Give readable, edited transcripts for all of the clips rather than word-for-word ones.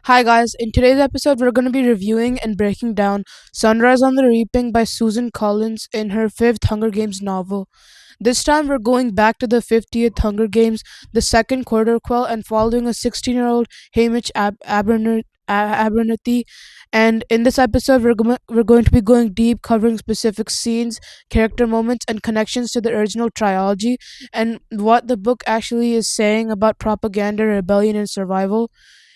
Hi guys, in today's episode we're going to be reviewing and breaking down Sunrise on the Reaping by Susan Collins in her fifth Hunger Games novel. This time we're going back to the 50th Hunger Games, the second quarter quell, and following a 16-year-old Hamish Abernathy. And in this episode we're going to be going deep, covering specific scenes, character moments, and connections to the original trilogy, and what the book actually is saying about propaganda, rebellion, and survival.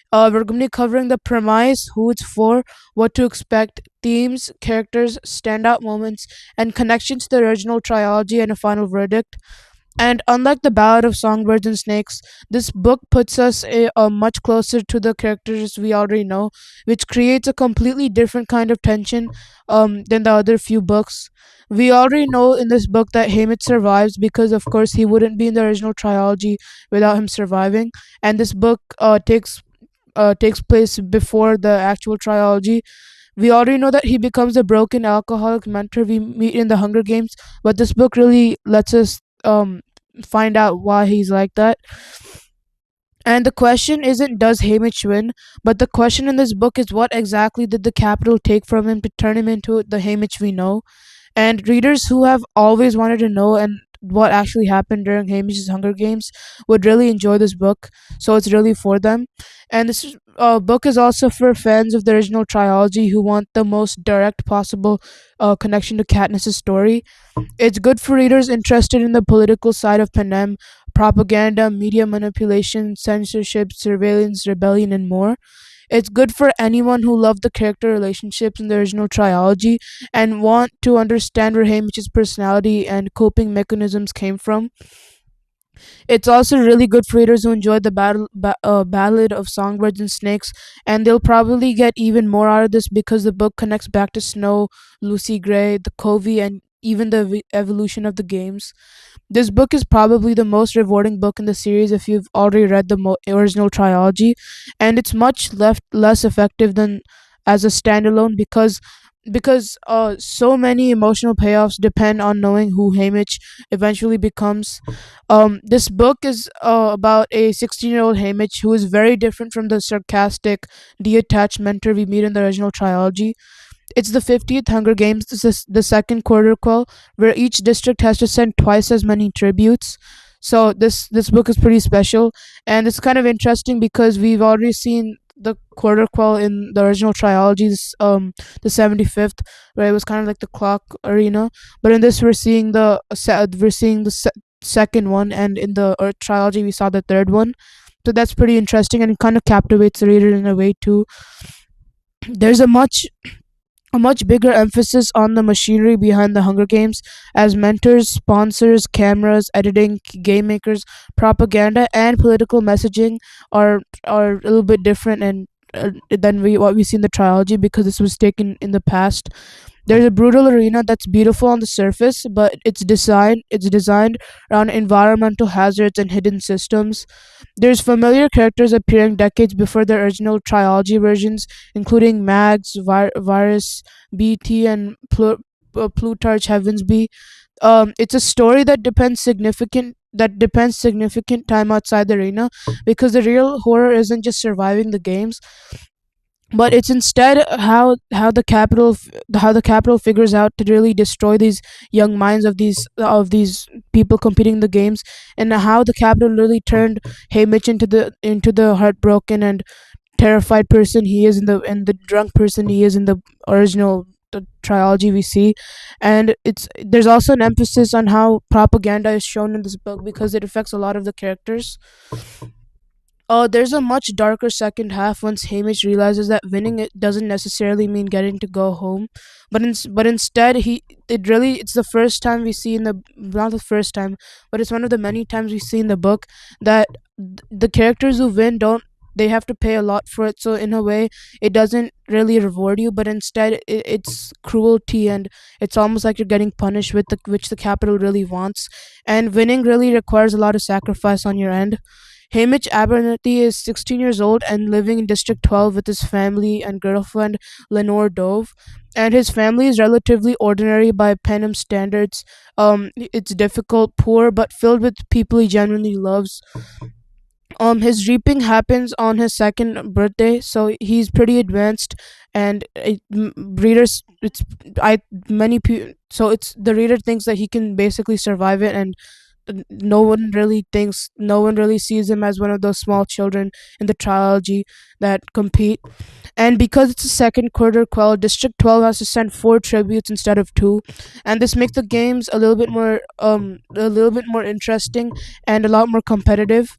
We're going to be covering the premise, who it's for, what to expect, themes, characters, standout moments, and connections to the original trilogy, and a final verdict. And unlike the Ballad of Songbirds and Snakes, this book puts us much closer to the characters we already know, which creates a completely different kind of tension than the other few books. We already know in this book that Haymitch survives because, of course, he wouldn't be in the original trilogy without him surviving. And this book takes place before the actual trilogy. We already know that he becomes a broken alcoholic mentor we meet in the Hunger Games, but this book really lets us find out why he's like that. And the question isn't does Haymitch win, but the question in this book is what exactly did the Capitol take from him to turn him into the Haymitch we know? And readers who have always wanted to know and what actually happened during Hamish's Hunger Games would really enjoy this book. So it's really for them. And this book is also for fans of the original trilogy who want the most direct possible connection to Katniss's story. It's good for readers interested in the political side of Panem, propaganda, media manipulation, censorship, surveillance, rebellion, and more. It's good for anyone who loved the character relationships in the original trilogy and want to understand where Hamish's personality and coping mechanisms came from. It's also really good for readers who enjoyed the Ballad of Songbirds and Snakes, and they'll probably get even more out of this because the book connects back to Snow, Lucy Gray, the Covey, and even the evolution of the games. This book is probably the most rewarding book in the series if you've already read the original trilogy, and it's much less effective than as a standalone because so many emotional payoffs depend on knowing who Haymitch eventually becomes. This book is about a 16-year-old Haymitch who is very different from the sarcastic, detached mentor we meet in the original trilogy. It's the 50th Hunger Games. This is the second quarter quell, where each district has to send twice as many tributes. So this book is pretty special, and it's kind of interesting because we've already seen the quarter quell in the original trilogies, the 75th, where it was kind of like the clock arena. But in this, we're seeing the second one, and in the trilogy, we saw the third one. So that's pretty interesting, and it kind of captivates the reader in a way too. There's a much bigger emphasis on the machinery behind the Hunger Games, as mentors, sponsors, cameras, editing, game makers, propaganda, and political messaging are a little bit different and than what we see in the trilogy because this was taken in the past. There's a brutal arena that's beautiful on the surface, but it's designed around environmental hazards and hidden systems. There's familiar characters appearing decades before the original trilogy versions, including Mags, Virus, BT, and Plutarch Heavensby. It's a story that depends significant time outside the arena because the real horror isn't just surviving the games, but it's instead how the capital figures out to really destroy these young minds of these people competing in the games, and how the capital really turned Haymitch into the heartbroken and terrified person he is in the drunk person he is in the original the trilogy we see. And there's also an emphasis on how propaganda is shown in this book because it affects a lot of the characters. There's a much darker second half once Hamish realizes that winning it doesn't necessarily mean getting to go home, but instead it's the first time we see in the not the first time, but it's one of the many times we see in the book that the characters who win don't they have to pay a lot for it. So in a way, it doesn't really reward you, but instead it's cruelty and it's almost like you're getting punished with which the capital really wants. And winning really requires a lot of sacrifice on your end. Hamish Abernathy is 16 years old and living in District 12 with his family and girlfriend Lenore Dove. And his family is relatively ordinary by Panem standards. It's difficult, poor, but filled with people he genuinely loves. His reaping happens on his second birthday, so he's pretty advanced, and readers, it's I many people, so it's the reader thinks that he can basically survive it, and no one really sees him as one of those small children in the trilogy that compete. And because it's a second quarter quell, District 12 has to send four tributes instead of two, and this makes the games a little bit more interesting and a lot more competitive.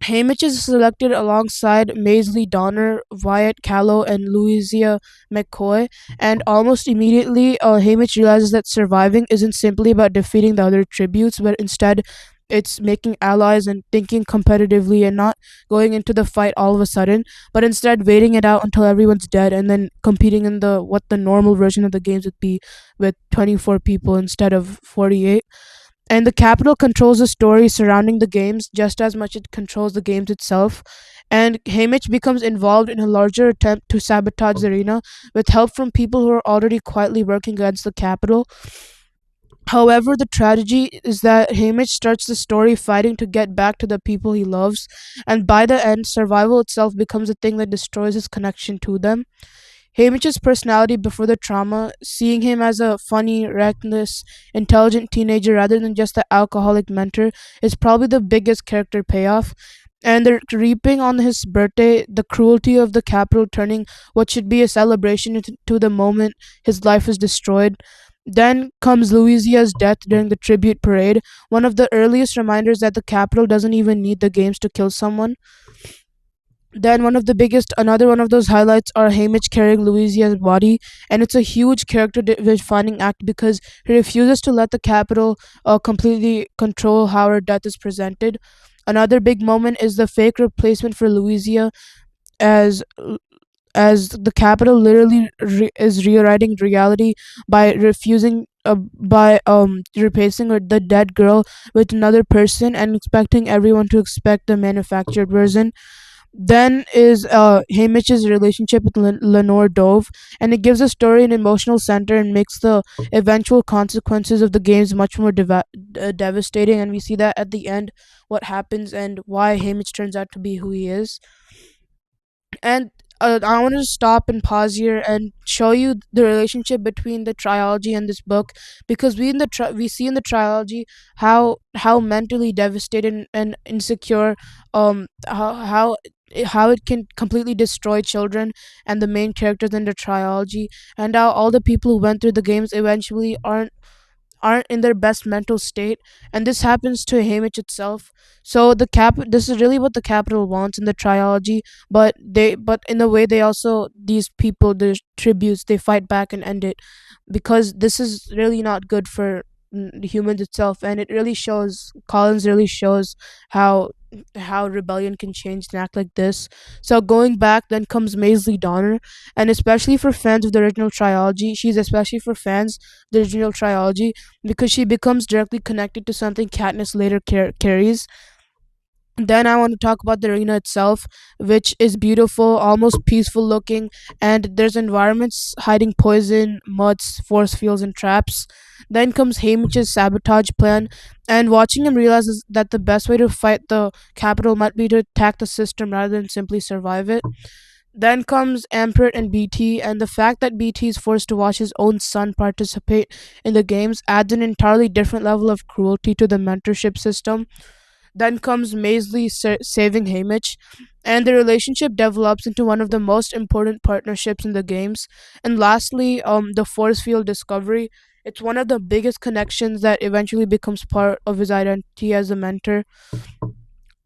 Hamish is selected alongside Maisley Donner, Wyatt Callow, and Louisa McCoy, and almost immediately, Hamish realizes that surviving isn't simply about defeating the other tributes, but instead it's making allies and thinking competitively and not going into the fight all of a sudden, but instead waiting it out until everyone's dead and then competing in the what the normal version of the games would be with 24 people instead of 48. And the capital controls the story surrounding the games just as much it controls the games itself. And Hamish becomes involved in a larger attempt to sabotage the arena with help from people who are already quietly working against the capital. However, the tragedy is that Hamish starts the story fighting to get back to the people he loves, and by the end, survival itself becomes the thing that destroys his connection to them. Hamish's personality before the trauma, seeing him as a funny, reckless, intelligent teenager rather than just the alcoholic mentor, is probably the biggest character payoff. And the reaping on his birthday, the cruelty of the capital turning what should be a celebration into the moment his life is destroyed. Then comes Louisia's death during the tribute parade, one of the earliest reminders that the capital doesn't even need the games to kill someone. Then another one of those highlights are Hamish carrying Louisia's body, and it's a huge character defining act because he refuses to let the capital completely control how her death is presented. Another big moment is the fake replacement for Louisia, as as the capital literally is rewriting reality by refusing by replacing the dead girl with another person and expecting everyone to expect the manufactured version. Then is Hamish's relationship with Lenore Dove, and it gives the story an emotional center and makes the eventual consequences of the games much more devastating. And we see that at the end, what happens and why Hamish turns out to be who he is. And I want to stop and pause here and show you the relationship between the trilogy and this book, because we see in the trilogy how mentally devastated and insecure how it can completely destroy children and the main characters in the trilogy, and how all the people who went through the games eventually aren't in their best mental state, and this happens to Hamish itself. So this is really what the capital wants in the trilogy, but in a way they also, these people, the tributes, they fight back and end it, because this is really not good for humans itself, and it really shows, Collins really shows how rebellion can change and act like this. So going back, then comes Maisley Donner, and especially for fans of the original trilogy, she's especially for fans of the original trilogy because she becomes directly connected to something Katniss later carries. Then I want to talk about the arena itself, which is beautiful, almost peaceful looking, and there's environments hiding poison, muds, force fields, and traps. Then comes Hamish's sabotage plan, and watching him realize that the best way to fight the capital might be to attack the system rather than simply survive it. Then comes Ampert and BT, and the fact that BT is forced to watch his own son participate in the games adds an entirely different level of cruelty to the mentorship system. Then comes Maisley saving Hamish, and the relationship develops into one of the most important partnerships in the games. And lastly, the force field discovery. It's one of the biggest connections that eventually becomes part of his identity as a mentor.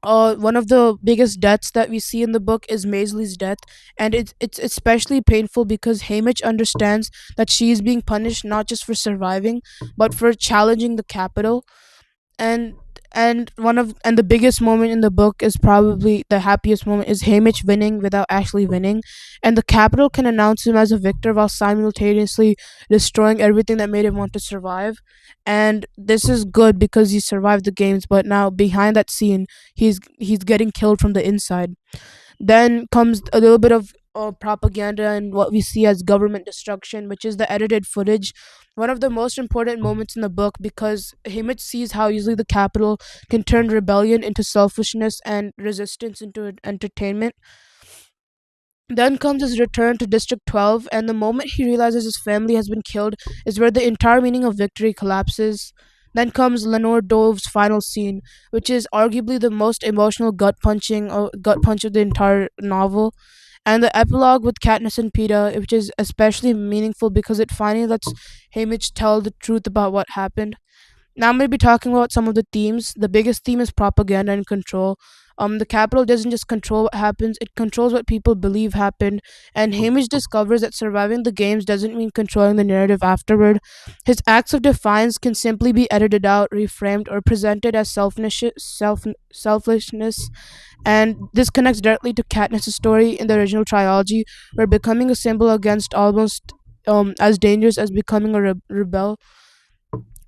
One of the biggest deaths that we see in the book is Maisley's death, and it's especially painful because Hamish understands that she is being punished not just for surviving, but for challenging the capital. and and the biggest moment in the book is probably the happiest moment, is Hamish winning without actually winning, and the capital can announce him as a victor while simultaneously destroying everything that made him want to survive. And this is good because he survived the games, but now behind that scene, he's getting killed from the inside. Then comes a little bit of propaganda and what we see as government destruction, which is the edited footage. One of the most important moments in the book because Haymitch sees how easily the capital can turn rebellion into selfishness and resistance into entertainment. Then comes his return to District 12, and the moment he realizes his family has been killed is where the entire meaning of victory collapses. Then comes Lenore Dove's final scene, which is arguably the most emotional gut punch of the entire novel, and the epilogue with Katniss and Peeta, which is especially meaningful because it finally lets Haymitch tell the truth about what happened. Now I'm going to be talking about some of the themes. The biggest theme is propaganda and control. The capital doesn't just control what happens; it controls what people believe happened. And Hamish discovers that surviving the games doesn't mean controlling the narrative afterward. His acts of defiance can simply be edited out, reframed, or presented as selfishness. And this connects directly to Katniss' story in the original trilogy, where becoming a symbol against almost as dangerous as becoming a rebel.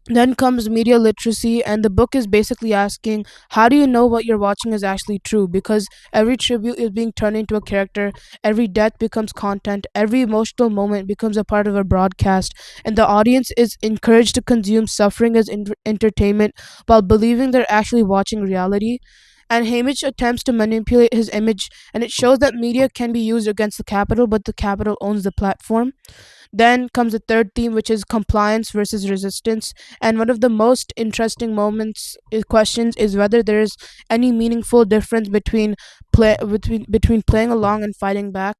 Then comes media literacy, and the book is basically asking, how do you know what you're watching is actually true? Because every tribute is being turned into a character, every death becomes content, every emotional moment becomes a part of a broadcast, and the audience is encouraged to consume suffering as entertainment while believing they're actually watching reality. And Hamish attempts to manipulate his image, and it shows that media can be used against the capital, but the capital owns the platform. Then comes the third theme, which is compliance versus resistance. And one of the most interesting questions is whether there is any meaningful difference between playing along and fighting back.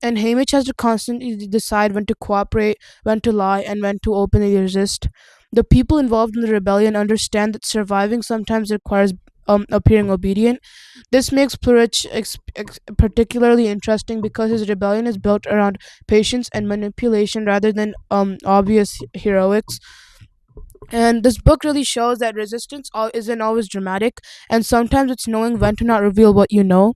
And Hamish has to constantly decide when to cooperate, when to lie, and when to openly resist. The people involved in the rebellion understand that surviving sometimes requires appearing obedient. This makes Plurich particularly interesting because his rebellion is built around patience and manipulation rather than obvious heroics. And this book really shows that isn't always dramatic, and sometimes it's knowing when to not reveal what you know.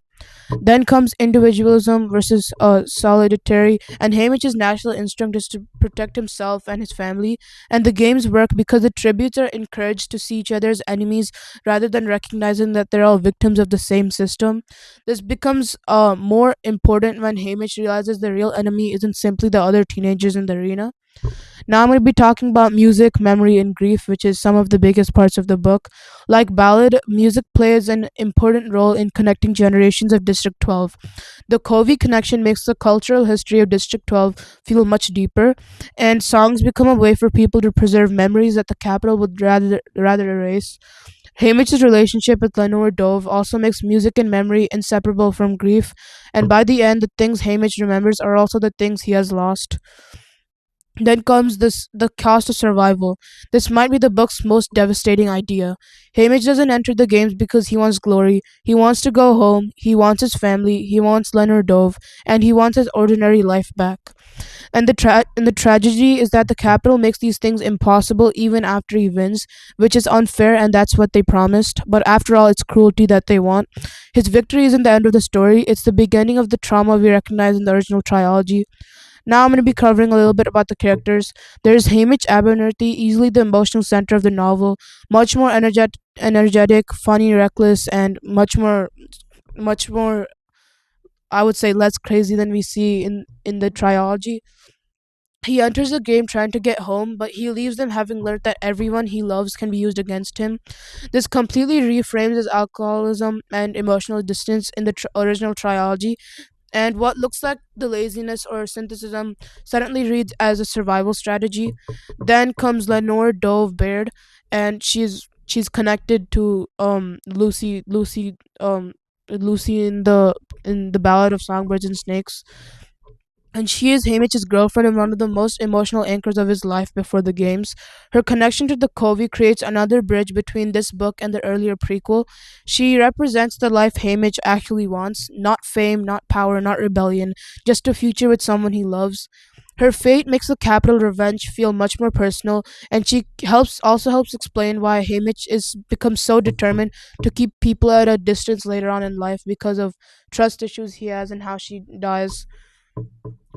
Then comes individualism versus solidarity, and Hamish's natural instinct is to protect himself and his family. And the games work because the tributes are encouraged to see each other as enemies rather than recognizing that they're all victims of the same system. This becomes more important when Hamish realizes the real enemy isn't simply the other teenagers in the arena. Now I'm going to be talking about music, memory, and grief, which is some of the biggest parts of the book. Like ballad, music plays an important role in connecting generations of District 12. The Covey connection makes the cultural history of District 12 feel much deeper, and songs become a way for people to preserve memories that the capital would rather erase. Hamish's relationship with Lenore Dove also makes music and memory inseparable from grief, and by the end, the things Hamish remembers are also the things he has lost. Then comes the cost of survival. This might be the book's most devastating idea. Hamish doesn't enter the games because he wants glory. He wants to go home, he wants his family, he wants Leonard Dove, and he wants his ordinary life back. And the tragedy is that the capital makes these things impossible even after he wins, which is unfair and that's what they promised. But after all, it's cruelty that they want. His victory isn't the end of the story, it's the beginning of the trauma we recognize in the original trilogy. Now I'm going to be covering a little bit about the characters. There's Hamish Abernathy, easily the emotional center of the novel, much more energetic, funny, reckless, and much more, I would say, less crazy than we see in the trilogy. He enters the game trying to get home, but he leaves them having learned that everyone he loves can be used against him. This completely reframes his alcoholism and emotional distance in the original trilogy, and what looks like the laziness or synthesis suddenly reads as a survival strategy. Then comes Lenore Dove Baird, and she's connected to Lucy in the Ballad of Songbirds and Snakes, and she is Hamish's girlfriend and one of the most emotional anchors of his life before the games. Her connection to the Covey creates another bridge between this book and the earlier prequel. She represents the life Hamish actually wants, not fame, not power, not rebellion, just a future with someone he loves. Her fate makes the capital revenge feel much more personal, and she helps explain why Hamish is becomes so determined to keep people at a distance later on in life because of trust issues he has and how she dies.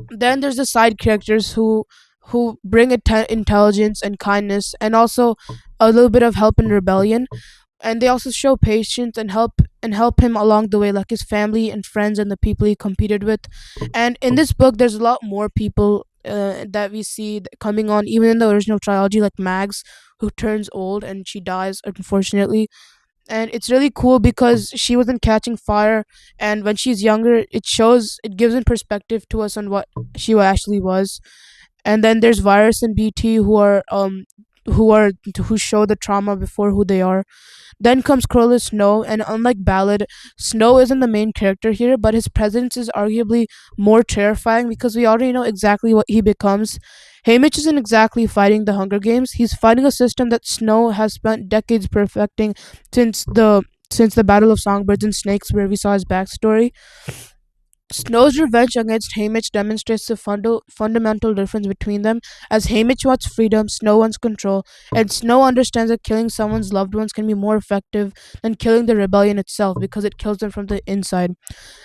Then there's the side characters who bring intelligence and kindness and also a little bit of help in rebellion. and they also show patience and help him along the way, like his family and friends and the people he competed with. And in this book there's a lot more people that we see coming on, even in the original trilogy, like Mags, who turns old and she dies unfortunately. And it's really cool because she wasn't catching fire, and when she's younger it gives in perspective to us on what she actually was. And then there's Virus and BT, who show the trauma before who they are. Then comes Corliss Snow, and unlike Ballad, Snow isn't the main character here, but his presence is arguably more terrifying because we already know exactly what he becomes. Haymitch isn't exactly fighting the Hunger Games; he's fighting a system that Snow has spent decades perfecting since the Battle of Songbirds and Snakes, where we saw his backstory. Snow's revenge against Haymitch demonstrates the fundamental difference between them, as Haymitch wants freedom, Snow wants control, and Snow understands that killing someone's loved ones can be more effective than killing the rebellion itself because it kills them from the inside.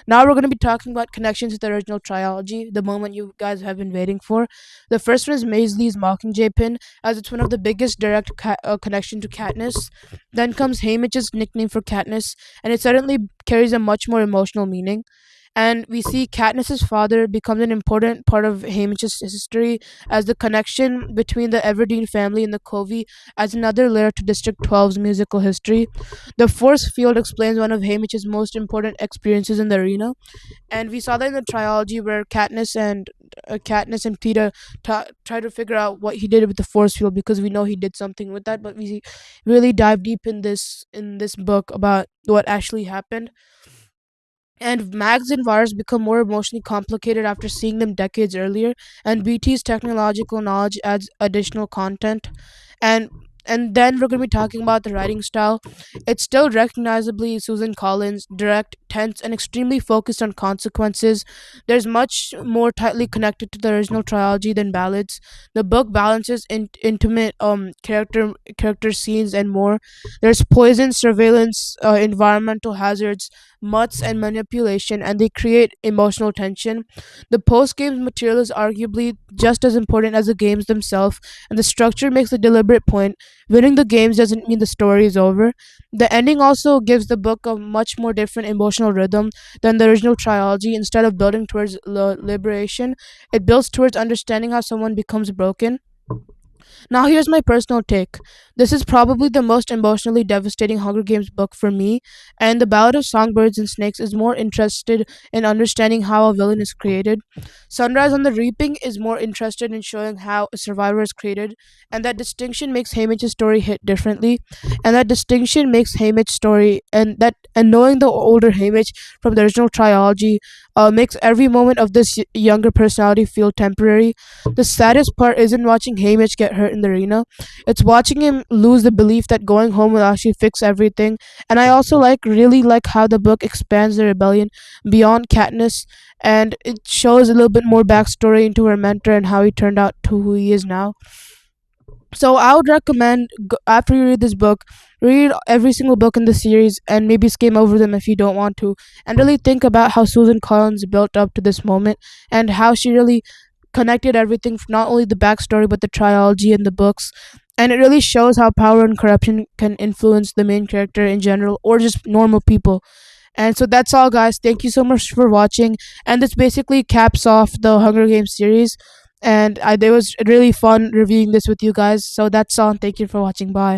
Now we're going to be talking about connections to the original trilogy, the moment you guys have been waiting for. The first one is Maisley's Mockingjay pin, as it's one of the biggest direct connection to Katniss. Then comes Haymitch's nickname for Katniss, and it certainly carries a much more emotional meaning. And we see Katniss's father becomes an important part of Haymitch's history, as the connection between the Everdeen family and the Covey adds another layer to District 12's musical history. The Force Field explains one of Haymitch's most important experiences in the arena, and we saw that in the trilogy where Katniss and Peeta try to figure out what he did with the Force Field, because we know he did something with that, but we really dive deep in this book about what actually happened. And Mags and Vars become more emotionally complicated after seeing them decades earlier, and BT's technological knowledge adds additional content. And and then we're going to be talking about the writing style. It's still recognizably Susan Collins, direct, tense, and extremely focused on consequences. There's much more tightly connected to the original trilogy than Ballads. The book balances intimate character scenes and more. There's poison, surveillance, environmental hazards, mutts, and manipulation, and they create emotional tension. The post games material is arguably just as important as the games themselves, and the structure makes a deliberate point. Winning the games doesn't mean the story is over. The ending also gives the book a much more different emotional rhythm than the original trilogy. Instead of building towards liberation, it builds towards understanding how someone becomes broken. Now, here's my personal take. This is probably the most emotionally devastating Hunger Games book for me, and The Ballad of Songbirds and Snakes is more interested in understanding how a villain is created. Sunrise on the Reaping is more interested in showing how a survivor is created, and that distinction makes Haymitch's story hit differently. And that distinction makes Haymitch's story, and knowing the older Haymitch from the original trilogy, makes every moment of this younger personality feel temporary. The saddest part isn't watching Haymitch get hurt in the arena. It's watching him lose the belief that going home will actually fix everything. And I also really like how the book expands the rebellion beyond Katniss, and it shows a little bit more backstory into her mentor and how he turned out to who he is now. So I would recommend, after you read this book, read every single book in the series and maybe skim over them if you don't want to, and really think about how Susan Collins built up to this moment and how she really connected everything, not only the backstory but the trilogy and the books. And it really shows how power and corruption can influence the main character in general, or just normal people. And so that's all, guys. Thank you so much for watching. And this basically caps off the Hunger Games series. And it was really fun reviewing this with you guys. So that's all. Thank you for watching. Bye.